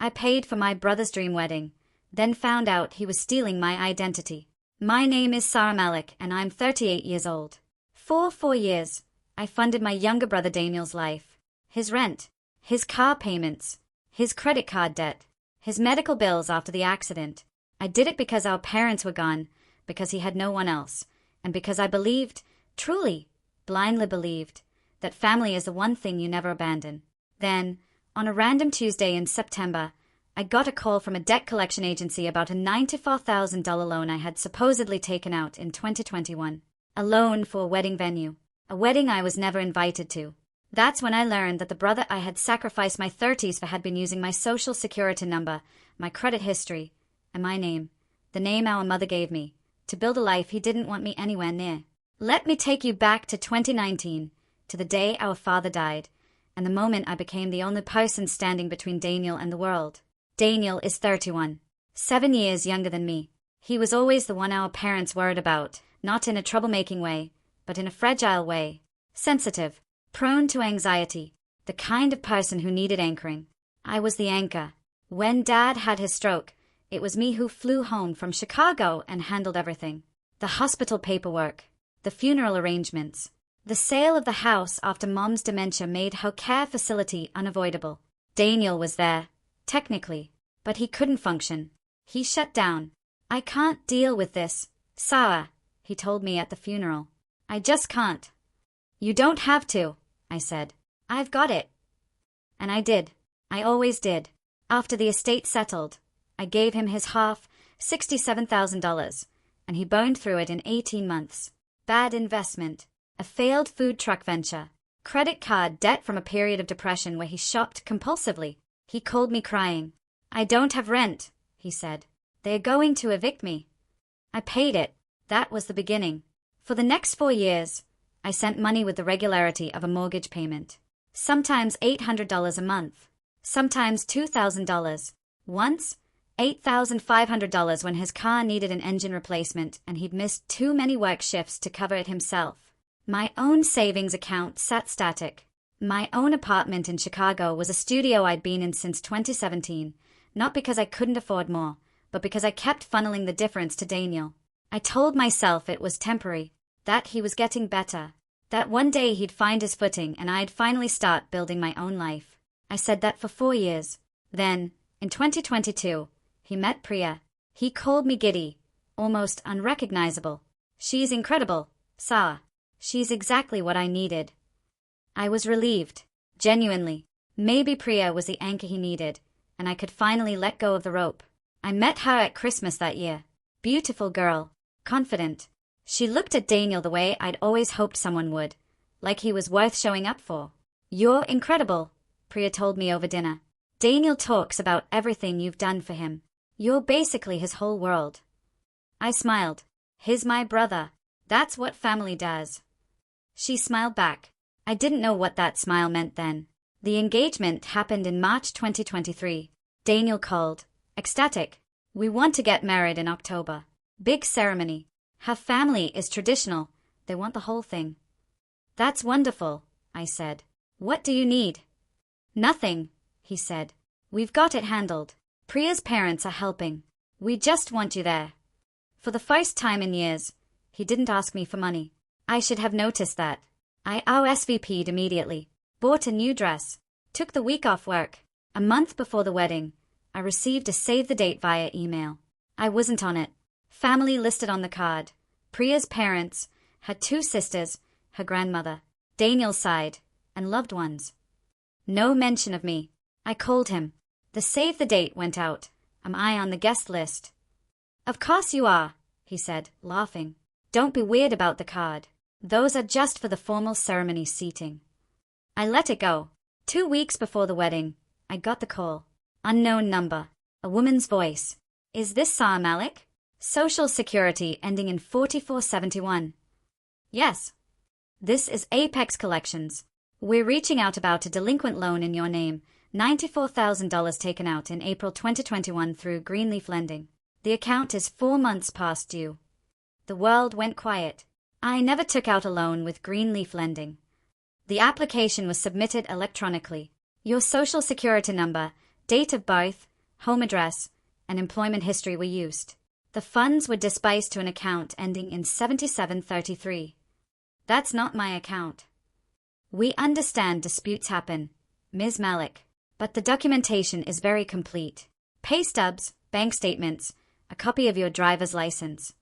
I paid for my brother's dream wedding, then found out he was stealing my identity. My name is Sara Malik and I'm 38 years old. For 4 years, I funded my younger brother Daniyal's life. His rent, his car payments, his credit card debt, his medical bills after the accident. I did it because our parents were gone, because he had no one else, and because I believed, truly, blindly believed, that family is the one thing you never abandon. Then, on a random Tuesday in September, I got a call from a debt collection agency about a $94,000 loan I had supposedly taken out in 2021. A loan for a wedding venue. A wedding I was never invited to. That's when I learned that the brother I had sacrificed my 30s for had been using my social security number, my credit history, and my name, the name our mother gave me, to build a life he didn't want me anywhere near. Let me take you back to 2019, to the day our father died, and the moment I became the only person standing between Daniyal and the world. Daniyal is 31, 7 years younger than me. He was always the one our parents worried about, not in a troublemaking way, but in a fragile way. Sensitive, prone to anxiety, the kind of person who needed anchoring. I was the anchor. When Dad had his stroke, it was me who flew home from Chicago and handled everything. The hospital paperwork, the funeral arrangements, the sale of the house after Mom's dementia made her care facility unavoidable. Daniyal was there, technically, but he couldn't function. He shut down. I can't deal with this, Sara, he told me at the funeral. I just can't. You don't have to, I said. I've got it. And I did. I always did. After the estate settled, I gave him his half, $67,000, and he burned through it in 18 months. Bad investment. A failed food truck venture. Credit card debt from a period of depression where he shopped compulsively. He called me crying. I don't have rent, he said. They're going to evict me. I paid it. That was the beginning. For the next 4 years, I sent money with the regularity of a mortgage payment. Sometimes $800 a month. Sometimes $2,000. Once, $8,500 when his car needed an engine replacement and he'd missed too many work shifts to cover it himself. My own savings account sat static. My own apartment in Chicago was a studio I'd been in since 2017, not because I couldn't afford more, but because I kept funneling the difference to Daniyal. I told myself it was temporary, that he was getting better, that one day he'd find his footing and I'd finally start building my own life. I said that for 4 years. Then, in 2022, he met Priya. He called me giddy, almost unrecognizable. She's incredible, Sara. She's exactly what I needed. I was relieved, genuinely. Maybe Priya was the anchor he needed, and I could finally let go of the rope. I met her at Christmas that year. Beautiful girl, confident. She looked at Daniyal the way I'd always hoped someone would, like he was worth showing up for. You're incredible, Priya told me over dinner. Daniyal talks about everything you've done for him. You're basically his whole world. I smiled. He's my brother. That's what family does. She smiled back. I didn't know what that smile meant then. The engagement happened in March 2023. Daniyal called, ecstatic. We want to get married in October. Big ceremony. Her family is traditional. They want the whole thing. That's wonderful, I said. What do you need? Nothing, he said. We've got it handled. Priya's parents are helping. We just want you there. For the first time in years, he didn't ask me for money. I should have noticed that. I RSVP'd immediately, bought a new dress, took the week off work. A month before the wedding, I received a save the date via email. I wasn't on it. Family listed on the card. Priya's parents, her 2 sisters, her grandmother, Daniyal's side, and loved ones. No mention of me. I called him. The save the date went out. Am I on the guest list? Of course you are, he said, laughing. Don't be weird about the card. Those are just for the formal ceremony seating. I let it go. 2 weeks before the wedding, I got the call. Unknown number. A woman's voice. Is this Sara Malik? Social Security ending in 4471. Yes. This is Apex Collections. We're reaching out about a delinquent loan in your name, $94,000 taken out in April 2021 through Greenleaf Lending. The account is 4 months past due. The world went quiet. I never took out a loan with Greenleaf Lending. The application was submitted electronically. Your social security number, date of birth, home address, and employment history were used. The funds were disbursed to an account ending in 7733. That's not my account. We understand disputes happen, Ms. Malik, but the documentation is very complete. Pay stubs, bank statements, a copy of your driver's license.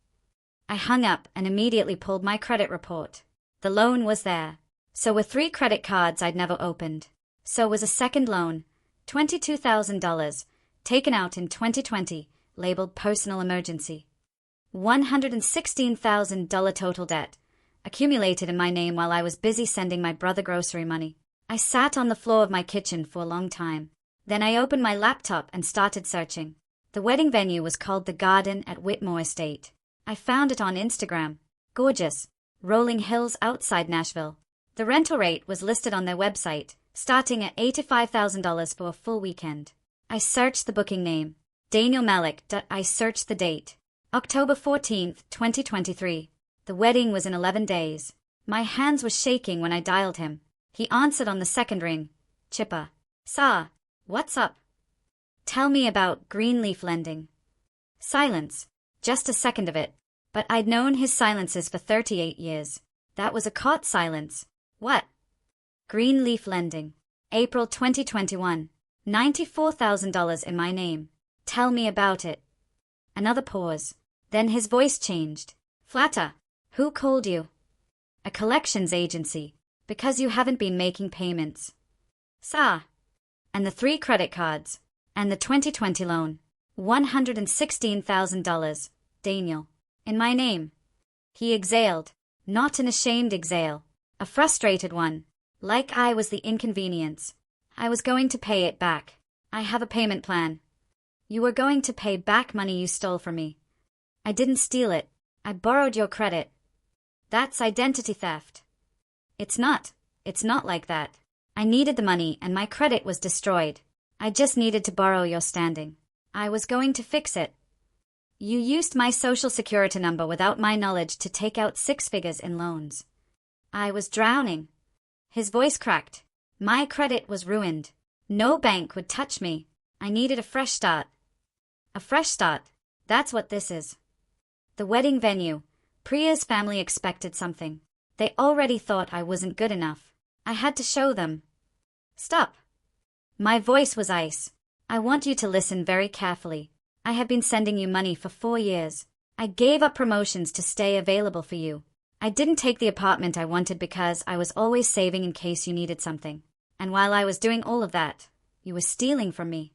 I hung up and immediately pulled my credit report. The loan was there. So were 3 credit cards I'd never opened. So was a second loan, $22,000, taken out in 2020, labeled personal emergency. $116,000 total debt, accumulated in my name while I was busy sending my brother grocery money. I sat on the floor of my kitchen for a long time. Then I opened my laptop and started searching. The wedding venue was called The Garden at Whitmore Estate. I found it on Instagram. Gorgeous. Rolling hills outside Nashville. The rental rate was listed on their website, starting at $85,000 for a full weekend. I searched the booking name. Daniyal Malik. I searched the date. October 14th, 2023. The wedding was in 11 days. My hands were shaking when I dialed him. He answered on the second ring. Chipper. Sir, what's up? Tell me about Greenleaf lending. Silence. Just a second of it. But I'd known his silences for 38 years. That was a caught silence. What? Greenleaf lending. April 2021. $94,000 in my name. Tell me about it. Another pause. Then his voice changed. Flatter. Who called you? A collections agency. Because you haven't been making payments. Sir. And the 3 credit cards. And the 2020 loan. $116,000. Daniyal. In my name. He exhaled. Not an ashamed exhale. A frustrated one. Like I was the inconvenience. I was going to pay it back. I have a payment plan. You were going to pay back money you stole from me. I didn't steal it. I borrowed your credit. That's identity theft. It's not like that. I needed the money and my credit was destroyed. I just needed to borrow your standing. I was going to fix it. You used my social security number without my knowledge to take out 6 figures in loans. I was drowning. His voice cracked. My credit was ruined. No bank would touch me. I needed a fresh start. A fresh start. That's what this is. The wedding venue. Priya's family expected something. They already thought I wasn't good enough. I had to show them. Stop. My voice was ice. I want you to listen very carefully. I have been sending you money for 4 years. I gave up promotions to stay available for you. I didn't take the apartment I wanted because I was always saving in case you needed something. And while I was doing all of that, you were stealing from me.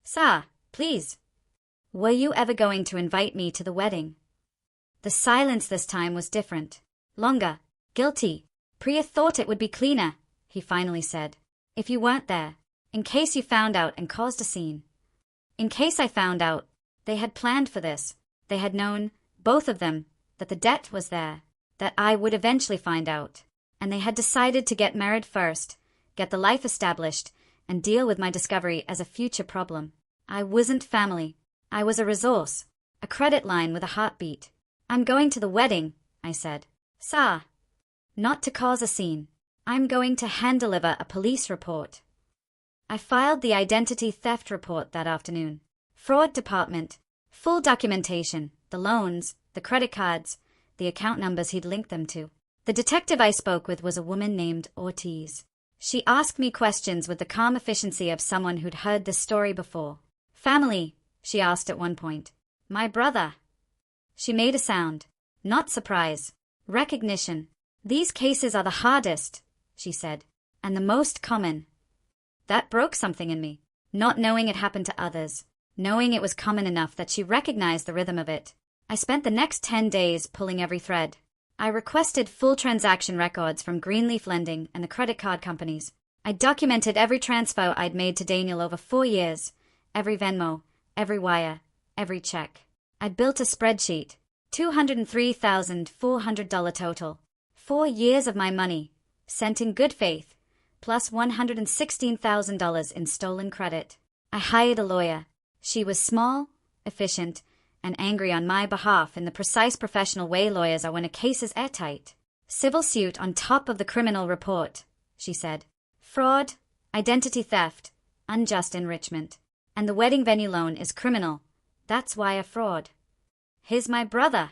Sir, please. Were you ever going to invite me to the wedding? The silence this time was different. Longer. Guilty. Priya thought it would be cleaner, he finally said. If you weren't there. In case you found out and caused a scene. In case I found out. They had planned for this. They had known, both of them, that the debt was there. That I would eventually find out. And they had decided to get married first, get the life established, and deal with my discovery as a future problem. I wasn't family. I was a resource. A credit line with a heartbeat. I'm going to the wedding, I said. Sir. Not to cause a scene. I'm going to hand-deliver a police report. I filed the identity theft report that afternoon. Fraud department. Full documentation. The loans, the credit cards, the account numbers he'd linked them to. The detective I spoke with was a woman named Ortiz. She asked me questions with the calm efficiency of someone who'd heard this story before. Family, she asked at one point. My brother. She made a sound. Not surprise. Recognition. These cases are the hardest, she said, and the most common. That broke something in me. Not knowing it happened to others. Knowing it was common enough that she recognized the rhythm of it. I spent the next 10 days pulling every thread. I requested full transaction records from Greenleaf Lending and the credit card companies. I documented every transfer I'd made to Daniyal over 4 years. Every Venmo, every wire, every check. I built a spreadsheet. $203,400 total. 4 years of my money, sent in good faith, plus $116,000 in stolen credit. I hired a lawyer. She was small, efficient, and angry on my behalf in the precise professional way lawyers are when a case is airtight. Civil suit on top of the criminal report, she said. Fraud, identity theft, unjust enrichment. And the wedding venue loan is criminal. That's why a fraud. He's my brother.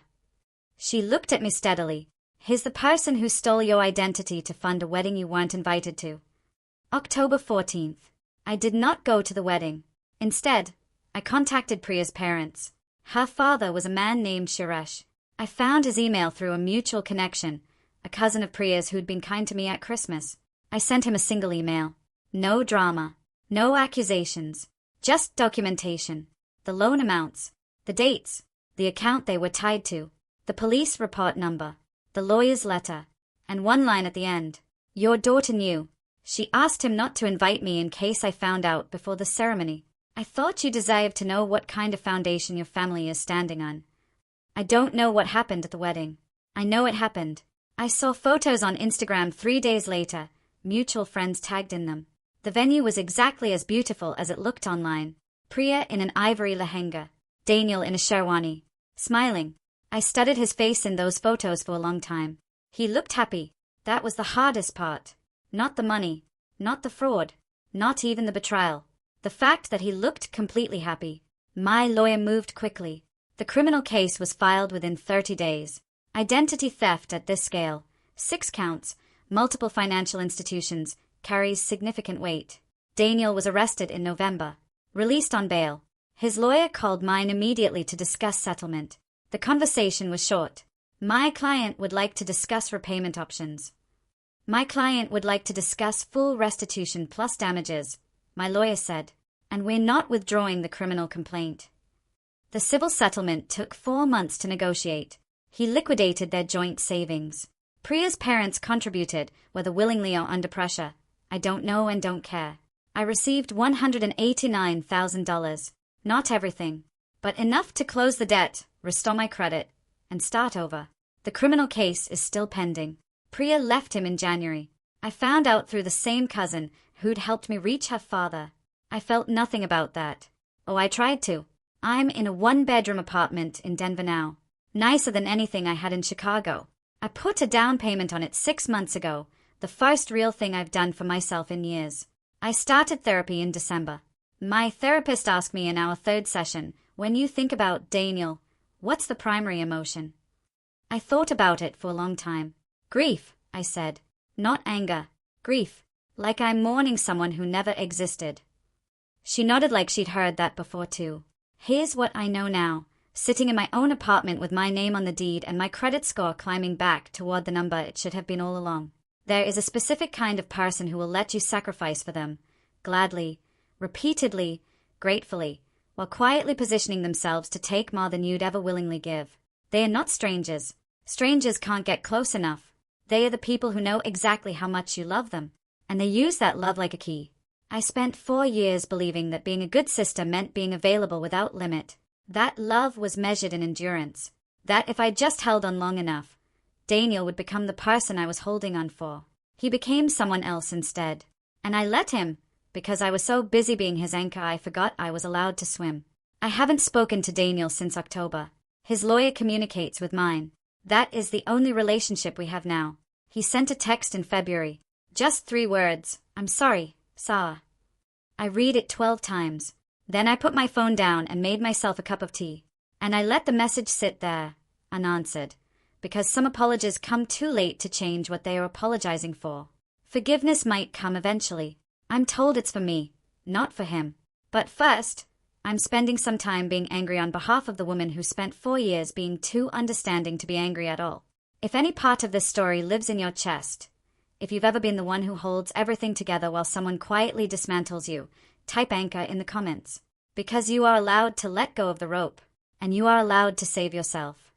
She looked at me steadily. He's the person who stole your identity to fund a wedding you weren't invited to. October 14th. I did not go to the wedding. Instead, I contacted Priya's parents. Her father was a man named Suresh. I found his email through a mutual connection, a cousin of Priya's who'd been kind to me at Christmas. I sent him a single email. No drama. No accusations. Just documentation. The loan amounts. The dates. The account they were tied to. The police report number. The lawyer's letter. And one line at the end. Your daughter knew. She asked him not to invite me in case I found out before the ceremony. I thought you desired to know what kind of foundation your family is standing on. I don't know what happened at the wedding. I know it happened. I saw photos on Instagram 3 days later, mutual friends tagged in them. The venue was exactly as beautiful as it looked online. Priya in an ivory lehenga, Daniyal in a sherwani, smiling. I studied his face in those photos for a long time. He looked happy. That was the hardest part. Not the money, not the fraud, not even the betrayal. The fact that he looked completely happy. My lawyer moved quickly. The criminal case was filed within 30 days. Identity theft at this scale, 6 counts, multiple financial institutions, carries significant weight. Daniyal was arrested in November, released on bail. His lawyer called mine immediately to discuss settlement. The conversation was short. My client would like to discuss repayment options. My client would like to discuss full restitution plus damages, my lawyer said, and we're not withdrawing the criminal complaint. The civil settlement took 4 months to negotiate. He liquidated their joint savings. Priya's parents contributed, whether willingly or under pressure. I don't know and don't care. I received $189,000. Not everything, but enough to close the debt, restore my credit, and start over. The criminal case is still pending. Priya left him in January. I found out through the same cousin who'd helped me reach her father. I felt nothing about that. Oh, I tried to. I'm in a 1-bedroom apartment in Denver now. Nicer than anything I had in Chicago. I put a down payment on it 6 months ago, the first real thing I've done for myself in years. I started therapy in December. My therapist asked me in our 3rd session, when you think about Daniyal, what's the primary emotion? I thought about it for a long time. Grief, I said. Not anger. Grief. Like I'm mourning someone who never existed. She nodded like she'd heard that before too. Here's what I know now. Sitting in my own apartment with my name on the deed and my credit score climbing back toward the number it should have been all along. There is a specific kind of person who will let you sacrifice for them, gladly, repeatedly, gratefully, while quietly positioning themselves to take more than you'd ever willingly give. They are not strangers. Strangers can't get close enough. They are the people who know exactly how much you love them, and they use that love like a key. I spent 4 years believing that being a good sister meant being available without limit. That love was measured in endurance. That if I just held on long enough, Daniyal would become the person I was holding on for. He became someone else instead. And I let him, because I was so busy being his anchor I forgot I was allowed to swim. I haven't spoken to Daniyal since October. His lawyer communicates with mine. That is the only relationship we have now. He sent a text in February. Just 3 words. I'm sorry, Sara. I read it 12 times. Then I put my phone down and made myself a cup of tea. And I let the message sit there, unanswered. Because some apologies come too late to change what they are apologizing for. Forgiveness might come eventually. I'm told it's for me, not for him. But first, I'm spending some time being angry on behalf of the woman who spent 4 years being too understanding to be angry at all. If any part of this story lives in your chest, if you've ever been the one who holds everything together while someone quietly dismantles you, type anchor in the comments. Because you are allowed to let go of the rope, and you are allowed to save yourself.